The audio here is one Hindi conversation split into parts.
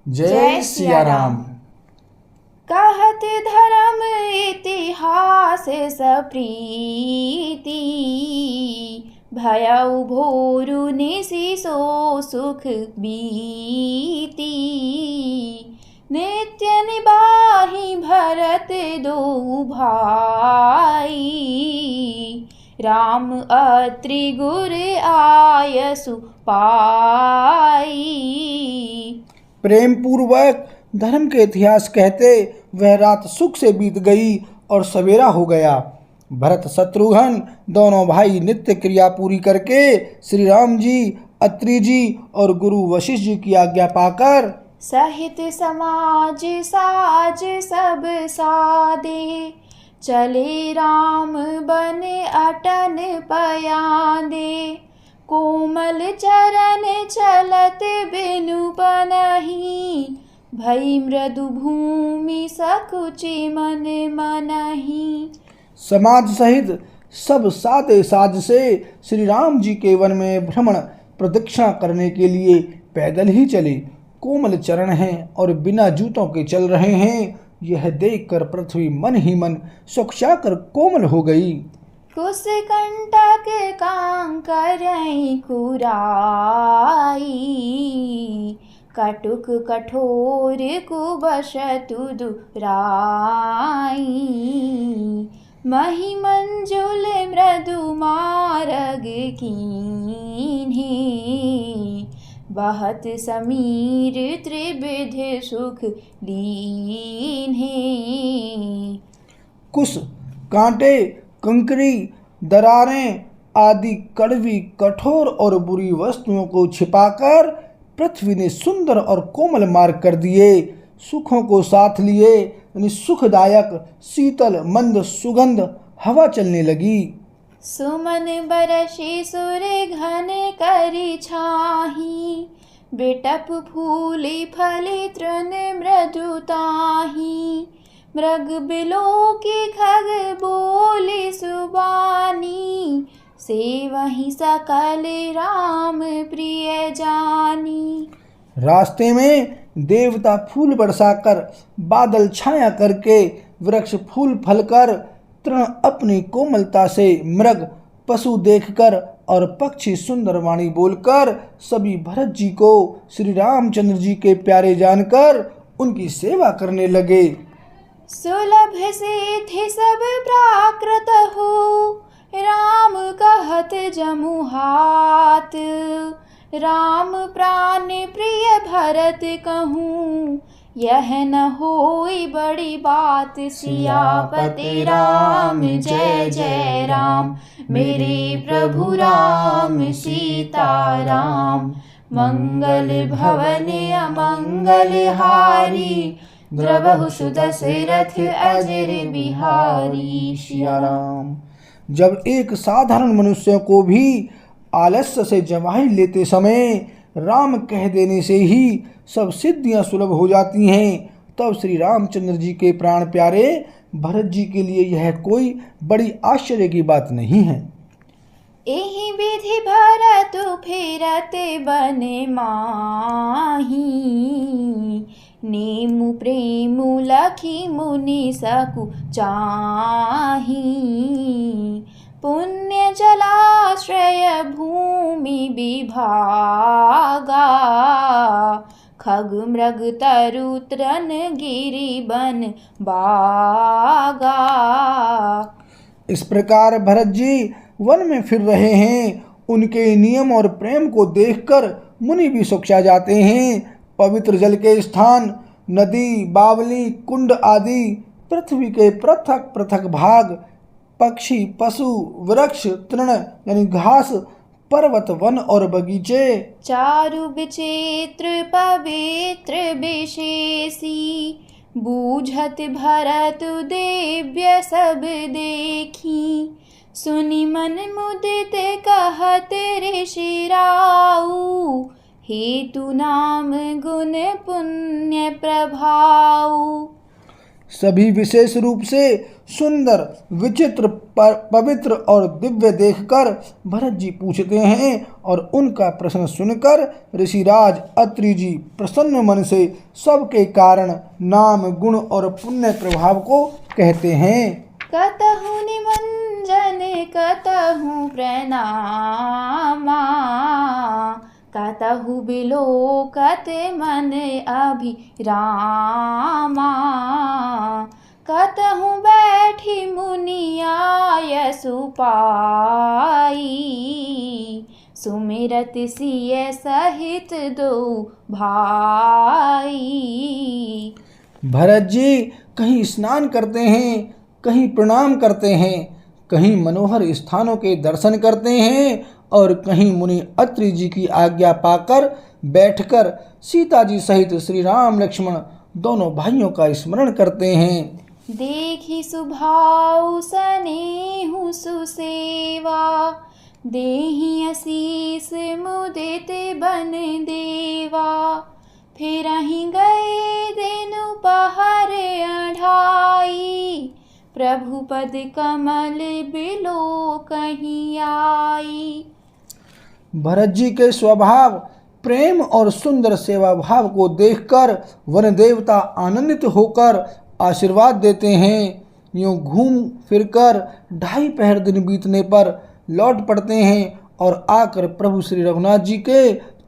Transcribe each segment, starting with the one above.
जय सिया राम। कहत धर्म इतिहास सप्रीति, भयउ भोरु निसि सो सुख बीती। नित्य निबाहि भरत दो भाई, राम अत्रि गुर आयसु पाई। प्रेम पूर्वक धर्म के इतिहास कहते वह रात सुख से बीत गई और सवेरा हो गया। भरत शत्रुघ्न दोनों भाई नित्य क्रिया पूरी करके श्री राम जी, अत्रि जी और गुरु वशिष्ठ जी की आज्ञा पाकर सहित समाज साज सब सादे, चले राम बन अटन पयादे। कोमल चरण चलत बिनु पनहि, भई मृदु भूमि सकुचि मन मनहि। समाज सहित सब सादे साज से श्री राम जी के वन में भ्रमण प्रदक्षिणा करने के लिए पैदल ही चले। कोमल चरण हैं और बिना जूतों के चल रहे हैं, यह देखकर पृथ्वी मन ही मन सुखसाकर कोमल हो गई। कुस कंटक कांकरई कुराई, कटुक कठोर कुबशतु दुराई। मही मंजुल मृदु मारग कीन्हे, बहत समीर त्रिविध सुख लीन्हे। कुश, कांटे, कंकरी, दरारें आदि कड़वी, कठोर और बुरी वस्तुओं को छिपाकर पृथ्वी ने सुंदर और कोमल मार्ग कर दिए। सुखों को साथ लिए, यानी सुखदायक शीतल मंद सुगंध हवा चलने लगी। सुमन बरसी सुर घन करि छाही, बिटप फूली फली तृण मृदु ताही। मृग बिलो की खग बोली सुबानी, सेवहि सकल राम प्रिय जानी। रास्ते में देवता फूल बरसाकर, बादल छाया करके, वृक्ष फूल फलकर, तृण अपनी कोमलता से, मृग पशु देखकर और पक्षी सुंदर वाणी बोलकर सभी भरत जी को श्री रामचंद्र जी के प्यारे जानकर उनकी सेवा करने लगे। सुलभ सिद्धि सब प्राकृत हो, राम कहत जमु हाथ। राम प्राण प्रिय भरत कहूँ, यह न होई बड़ी बात। सियापति राम जय जय राम, मेरे प्रभु राम सीता राम। मंगल भवन अमंगल हारी, द्रवहु सुदशरथ अजर बिहारी। सिया राम। जब एक साधारण मनुष्य को भी आलस्य से जमाई लेते समय राम कह देने से ही सब सिद्धियां सुलभ हो जाती हैं, तब श्री रामचंद्र जी के प्राण प्यारे भरत जी के लिए यह कोई बड़ी आश्चर्य की बात नहीं है। एहि विधि भरत फिरत बन माही, नेमु प्रेमु लखी मुनि सकु चाही। पुण्य जलाश्रय भूमि विभागा, खग मृग तरु तृण गिरि बन बागा। इस प्रकार भरत जी वन में फिर रहे हैं। उनके नियम और प्रेम को देखकर मुनि भी सुखसा जाते हैं। पवित्र जल के स्थान, नदी, बावली, कुंड आदि पृथ्वी के पृथक पृथक भाग, पक्षी, पशु, वृक्ष, तृण यानी घास, पर्वत, वन और बगीचे, चारु विचित्र पवित्र विशेषी। बूझत भरत दिव्य सब देखी, सुनि मन मुदित कहत ऋषि राऊ। हेतु नाम गुण पुण्य प्रभाऊ। सभी विशेष रूप से सुंदर, विचित्र, पवित्र और दिव्य देखकर भरत जी पूछते हैं और उनका प्रश्न सुनकर ऋषिराज अत्रि जी प्रसन्न मन से सबके कारण, नाम, गुण और पुण्य प्रभाव को कहते हैं। कतहु निमंजन कतहु प्रणामा, कतहु बिलोकत मन अभिरामा, कतहु बैठी मुनिया सुपाई, सुमिरत सिय सहित दो भाई। भरत जी कहीं स्नान करते हैं, कहीं प्रणाम करते हैं, कहीं मनोहर स्थानों के दर्शन करते हैं और कहीं मुनि अत्रि जी की आज्ञा पाकर बैठकर सीता जी सहित श्री राम लक्ष्मण दोनों भाइयों का स्मरण करते हैं। देखी सुभाउ सनेहु सुसेवा, देहि असीस मुदित बन देवा, फिर ही गए दिन पहर अढ़ाई, प्रभु पद कमल बिलो कहीं आई। भरत जी के स्वभाव, प्रेम और सुंदर सेवा भाव को देखकर वन देवता आनंदित होकर आशीर्वाद देते हैं। यूं घूम फिरकर 2.5 पहर दिन बीतने पर लौट पड़ते हैं और आकर प्रभु श्री रघुनाथ जी के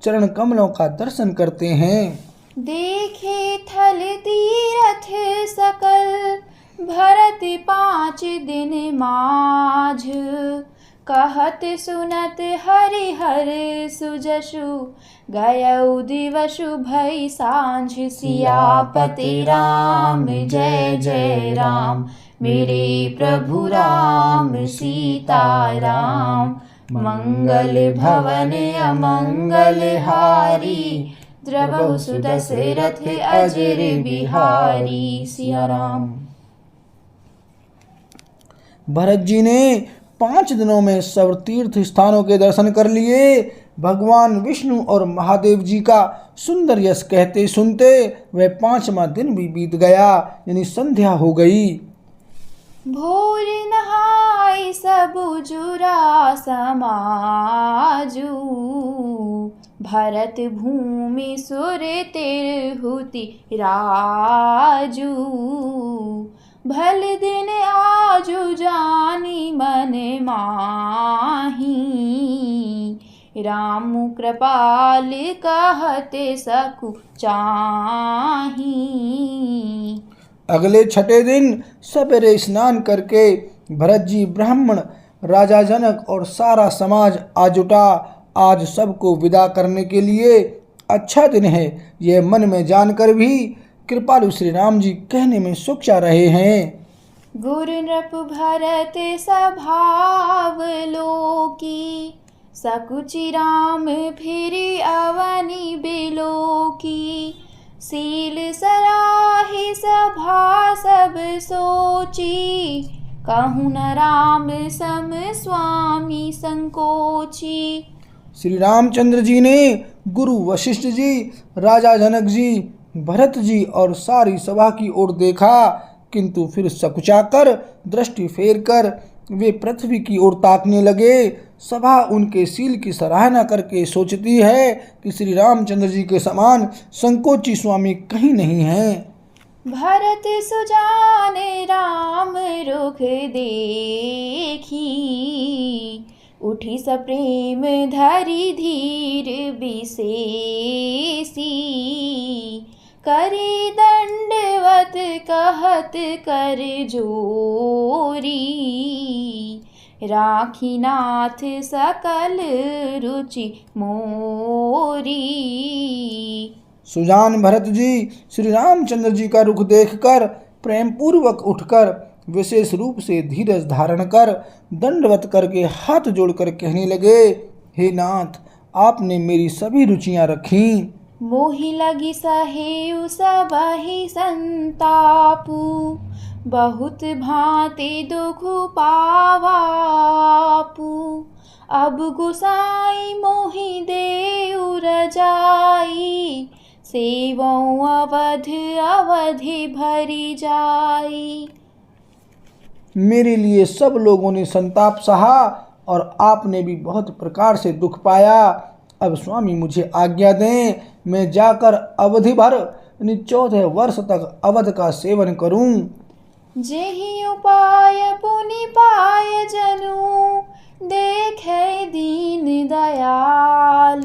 चरण कमलों का दर्शन करते हैं। देखे थल तीरथ सकल, भरत 5 दिन माझ, कहत सुनत हरिहर सुजसु, गयउ दिवसु भई सांझ। सियापति राम जय जय राम, मेरे प्रभु राम सीता राम, मंगल भवन अमंगल हारी, द्रवहु सुदशरथ अजर बिहारी। सिया राम। भरत जी ने 5 दिनों में सब तीर्थ स्थानों के दर्शन कर लिए। भगवान विष्णु और महादेव जी का सुंदर यश कहते सुनते वह 5वां दिन भी बीत गया, यानी संध्या हो गई। भोर नहाय सब जुरा समाजू, भरत भूमि सुर तिरहुति राजू, भल दिन आजु जानी मन माही, राम कृपाल कहते सकु चाही। अगले 6ठे दिन सवेरे स्नान करके भरत जी, ब्राह्मण, राजा जनक और सारा समाज आ जुटा। आज सबको विदा करने के लिए अच्छा दिन है, यह मन में जानकर भी कृपालु श्री राम जी कहने में सोचा रहे हैं। गुरु नृप भरत स्वभाव लोकी, सकुचि राम फिरि अवनि बिलोकी, सील सराहि सभा सब सोची, कहूँ न राम सम स्वामी संकोची। श्री रामचंद्र जी ने गुरु वशिष्ठ जी, राजा जनक जी, भरत जी और सारी सभा की ओर देखा, किंतु फिर सकुचाकर दृष्टि फेर कर वे पृथ्वी की ओर ताकने लगे। सभा उनके शील की सराहना करके सोचती है कि श्री रामचंद्र जी के समान संकोची स्वामी कहीं नहीं हैं। भरत सुजान राम रुख देखी, उठी सप्रेम धरि धीर विशेषी, करी दंडवत कहत कर जोरी, राखी नाथ सकल रुचि मोरी। सुजान भरत जी श्री रामचंद्र जी का रुख देखकर प्रेम पूर्वक उठकर विशेष रूप से धीरज धारण कर दंडवत करके हाथ जोड़कर कहने लगे, हे नाथ, आपने मेरी सभी रुचियां रखी। मोहि लगी सहेउ सबहि संतापु, बहुत भांति दुख पावापु, अब गुसाई मोहि देउ रजाई, सेवों अवध अवधि भरी जाई। मेरे लिए सब लोगों ने संताप सहा और आपने भी बहुत प्रकार से दुख पाया। अब स्वामी मुझे आज्ञा दें, मैं जाकर अवधि भर 14 वर्ष तक अवध का सेवन करूं। जेहि उपाय पुनि पाय जनु, देखे दीन दयाल।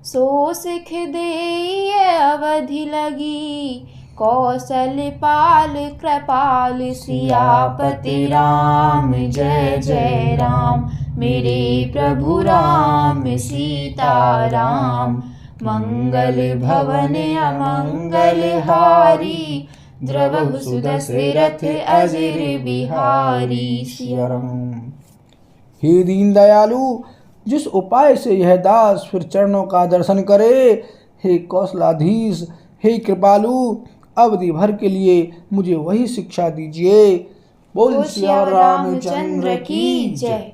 सो सिख देय अवधि लगी, कौशल पाल कृपाल। सियापति राम जय जय राम, मेरे प्रभु राम सीता राम। मंगल भवन अमंगल हारी, द्रवहु सुदशरथ अजर बिहारी। सियाराम। हे दीन दयालु, जिस उपाय से यह दास फिर चरणों का दर्शन करे, हे कौशलाधीश, हे कृपालु, अवधि भर के लिए मुझे वही शिक्षा दीजिए। बोल श्री रामचंद्र की जय।